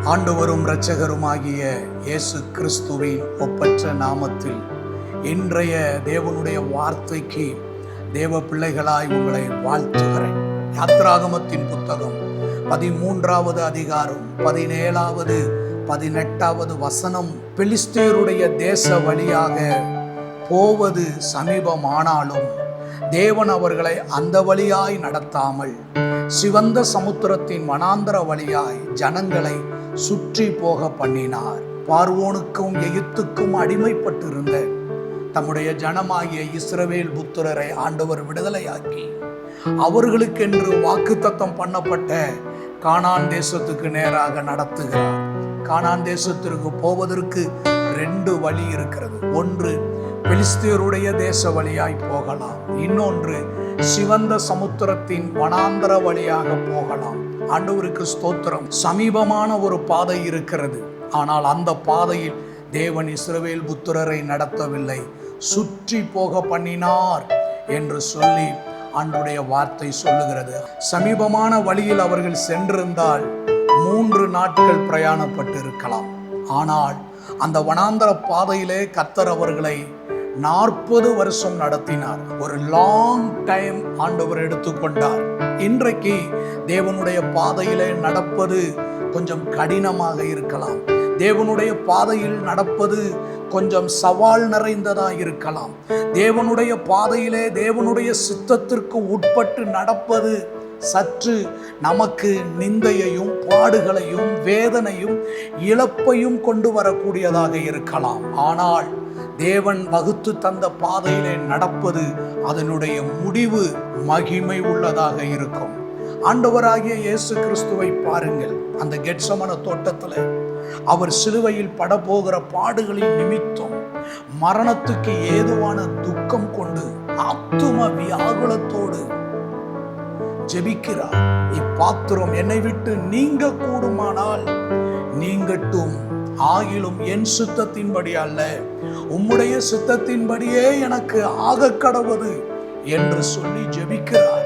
ஆண்டவரும் இரட்சகருமாகிய இயேசு கிறிஸ்துவின் ஒப்பற்ற நாமத்தில் இன்றைய தேவனுடைய வார்த்தைக்கு தேவ பிள்ளைகளாய் உங்களை வாழ்த்துகிறேன். யாத்திராகமத்தின் புத்தகம் 13வது அதிகாரம் 17வது 18வது வசனம், பெலிஸ்தீருடைய தேச வழியாக போவது சமீபமானாலும் தேவன் அவர்களை அந்த வழியாய் நடத்தாமல் சிவந்த சமுத்திரத்தின் வனாந்தர வழியாய் ஜனங்களை சுற்றி போக பண்ணினார். பார்வோனுக்கும் எகிப்துக்கும் அடிமைப்பட்டிருந்த தம்முடைய ஜனமாகிய இஸ்ரவேல் புத்திரரை ஆண்டவர் விடுதலையாக்கி அவர்களுக்கென்று வாக்குத்தத்தம் பண்ணப்பட்ட கானான் தேசத்துக்கு நேராக நடத்துகிறார். கானான் தேசத்திற்கு போவதற்கு 2 வழி இருக்கிறது. ஒன்று பெலிஸ்தீருடைய தேச வழியாய் போகலாம், இன்னொன்று சிவந்த சமுத்திரத்தின் வனாந்தர வழியாக போகலாம். ஆண்டவருக்கு ஸ்தோத்திரம். சமீபமான ஒரு பாதை இருக்கிறது. ஆனால் அந்த பாதையில் தேவன் இஸ்ரவேல் புத்திரரை நடத்தவில்லை, சுற்றி போக பண்ணினார் என்று சொல்லி ஆண்டவருடைய வார்த்தை சொல்லுகிறது. சமீபமான வழியில் அவர்கள் சென்றிருந்தால் 3 நாட்கள் பிரயாணப்பட்டு இருக்கலாம். ஆனால் அந்த வனாந்தர பாதையிலே கர்த்தர் அவர்களை 40 வருஷம் நடத்தினார். ஒரு லாங் டைம் ஆண்டவர் எடுத்துக்கொண்டார். இன்றைக்கு தேவனுடைய பாதையிலே நடப்பது கொஞ்சம் கடினமாக இருக்கலாம். தேவனுடைய பாதையில் நடப்பது கொஞ்சம் சவால் நிறைந்ததாக இருக்கலாம். தேவனுடைய பாதையிலே தேவனுடைய சித்தத்திற்கு உட்பட்டு நடப்பது சற்று நமக்கு நிந்தையையும் பாடுகளையும் வேதனையும் இழப்பையும் கொண்டு வரக்கூடியதாக இருக்கலாம். ஆனால் தேவன் வகுத்து தந்த பாதையிலே நடப்பது அதனுடைய முடிவு மகிமை உள்ளதாக இருக்கும். ஆண்டவராகிய இயேசு கிறிஸ்துவை பாருங்கள். அந்த கெத்சமன தோட்டத்தில் அவர் சிலுவையில் படப்போகிற பாடுகளின் நிமித்தம் மரணத்துக்கு ஏதுவான துக்கம் கொண்டு ஆத்தும வியாகுலத்தோடு ஜெபிக்கிறார். இப்பாத்திரம் என்னை விட்டு நீங்க கூடுமானால் நீங்கட்டும், ஆகிலும் என் சித்தத்தின்படி அல்ல, உம்முடைய சித்தத்தின்படியே எனக்கு ஆக கடவது என்று சொல்லி ஜெபிக்கிறார்.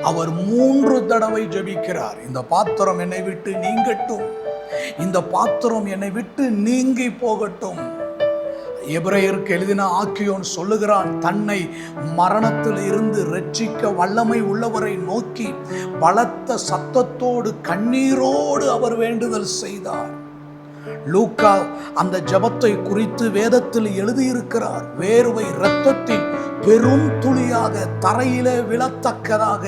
அவர் 3 தடவை ஜெபிக்கிறார். இந்த பாத்திரம் என்னை விட்டு நீங்கட்டும், இந்த பாத்திரம் என்னை விட்டு நீங்கி போகட்டும். எபிரேயருக்கு எழுதின ஆக்கியோன் சொல்லுகிறான், தன்னை மரணத்தில் இருந்து ரட்சிக்க வல்லமை உள்ளவரை நோக்கி பலத்த சத்தத்தோடு கண்ணீரோடு அவர் வேண்டுதல் செய்தார். லூக்கா அந்த ஜெபத்தை குறித்து வேதத்தில் எழுதியிருக்கிறார். வேர்வை இரத்தத்தின் பெரும் துளியாக தரையிலே விழத்தக்கதாக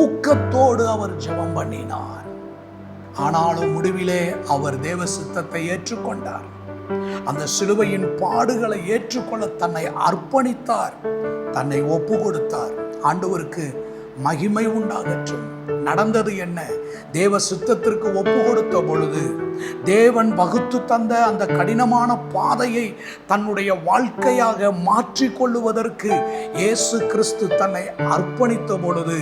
ஊக்கத்தோடு அவர் ஜெபம் பண்ணினார். ஆனாலும் முடிவிலே அவர் தேவ சித்தத்தை ஏற்றுக்கொண்டார். அந்த சிலுவையின் பாடுகளை ஏற்றுக்கொள்ள தன்னை அர்ப்பணித்தார், தன்னை ஒப்பு கொடுத்தார். ஆண்டவருக்கு மகிமை உண்டாகட்டும். நடந்தது என்ன? தேவ சித்தத்திற்கு ஒப்பு கொடுத்த பொழுது தேவன் வகுத்து தந்த அந்த கடினமான பாதையை தன்னுடைய வாழ்க்கையாக மாற்றிக்கொள்ளுவதற்கு இயேசு கிறிஸ்து தன்னை அர்ப்பணித்த பொழுது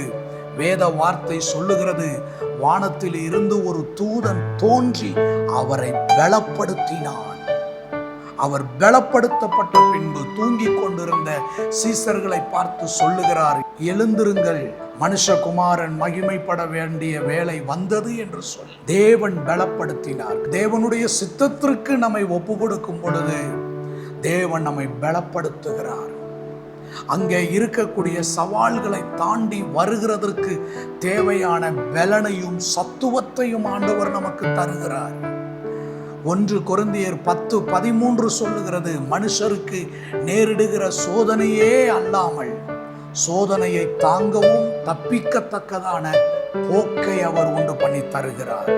வேத வார்த்தை சொல்லுகிறது, வானத்தில் இருந்து ஒரு தூதன் தோன்றி அவரை பலப்படுத்தினான். அவர் பலப்படுத்தப்பட்ட பின்பு தூங்கிக் கொண்டிருந்த சீசர்களை பார்த்து சொல்லுகிறார், எழுந்திருங்கள், மனுஷகுமாரன் மகிமைப்பட வேண்டிய வேலை வந்தது என்று சொல்லி தேவன் பலப்படுத்தினார். தேவனுடைய சித்தத்திற்கு நம்மை ஒப்பு கொடுக்கும் பொழுது தேவன் நம்மை பலப்படுத்துகிறார். அங்கே இருக்கக்கூடிய சவால்களை தாண்டி வருகிறதற்கு தேவையான பலனையும் சத்துவத்தையும் ஆண்டவர் நமக்கு தருகிறார். 1 கொரிந்தியர் 10:13 சொல்லுகிறது, மனுஷருக்கு நேரிடுகிற சோதனையே அல்லாமல் சோதனையை தாங்கவும் தப்பிக்கத்தக்கதான போக்கை அவர் உண்டு பண்ணி தருகிறார்.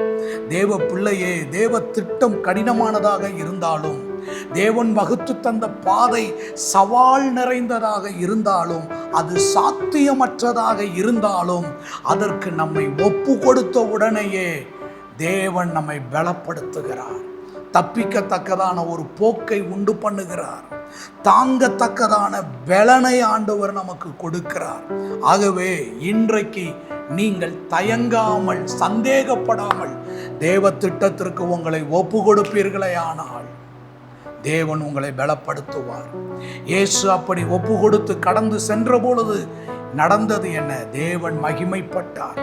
தேவ பிள்ளையே, தேவ திட்டம் கடினமானதாக இருந்தாலும், தேவன் வகுத்து தந்த பாதை சவால் நிறைந்ததாக இருந்தாலும், அது சாத்தியமற்றதாக இருந்தாலும், அதற்கு நம்மை ஒப்பு கொடுத்த உடனேயே தேவன் நம்மை பலப்படுத்துகிறார். தப்பிக்கத்தக்கதான ஒரு போக்கை உண்டு பண்ணுகிறார். தாங்கத்தக்கதான பலனை ஆண்டவர் நமக்கு கொடுக்கிறார். ஆகவே இன்றைக்கு நீங்கள் தயங்காமல், சந்தேகப்படாமல் தேவ திட்டத்திற்கு உங்களை ஒப்பு கொடுப்பீர்களே ஆனால் தேவன் உங்களை பலப்படுத்துவார். இயேசு அப்படி ஒப்பு கொடுத்து கடந்து சென்ற பொழுது நடந்தது என்ன? தேவன் மகிமைப்பட்டார்.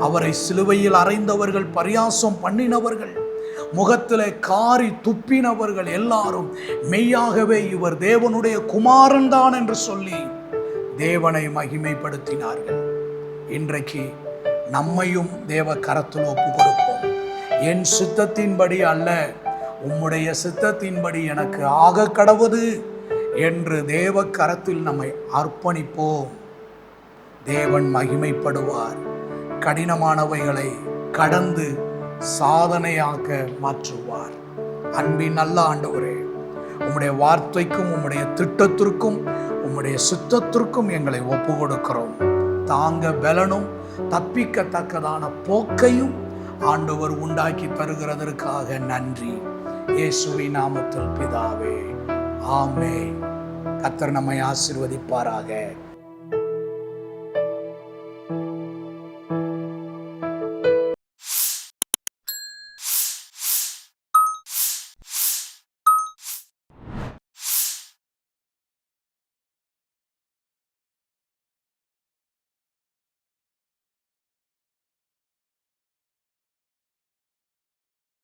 அவரை சிலுவையில் அறைந்தவர்கள், பரியாசம் பண்ணினவர்கள், முகத்திலே காரி துப்பினவர்கள் எல்லாரும் மெய்யாகவே இவர் தேவனுடைய குமாரன் தான் என்று சொல்லி தேவனை மகிமைப்படுத்தினார்கள். இன்றைக்கு நம்மையும் தேவ கரத்தில் ஒப்பு கொடுப்போம். என் சித்தத்தின்படி அல்ல, உம்முடைய சித்தத்தின்படி எனக்கு ஆக கடவுது என்று தேவ கரத்தில் நம்மை அர்ப்பணிப்போம். தேவன் மகிமைப்படுவார். கடினமானவைகளை கடந்து சாதனையாக்க மாற்றுவார். அன்பின் நல்ல ஆண்டவரே, உம்முடைய வார்த்தைக்கும் உம்முடைய திட்டத்திற்கும் உம்முடைய சித்தத்திற்கும் எங்களை ஒப்பு கொடுக்கிறோம். தாங்க பலனும் தப்பிக்கத்தக்கதான போக்கையும் ஆண்டவர் உண்டாக்கி தருகிறதற்காக நன்றி. இயேசுவின் நாமத்தில் பிதாவே, ஆமென். கர்த்தர் நம்மை ஆசீர்வதிப்பாராக.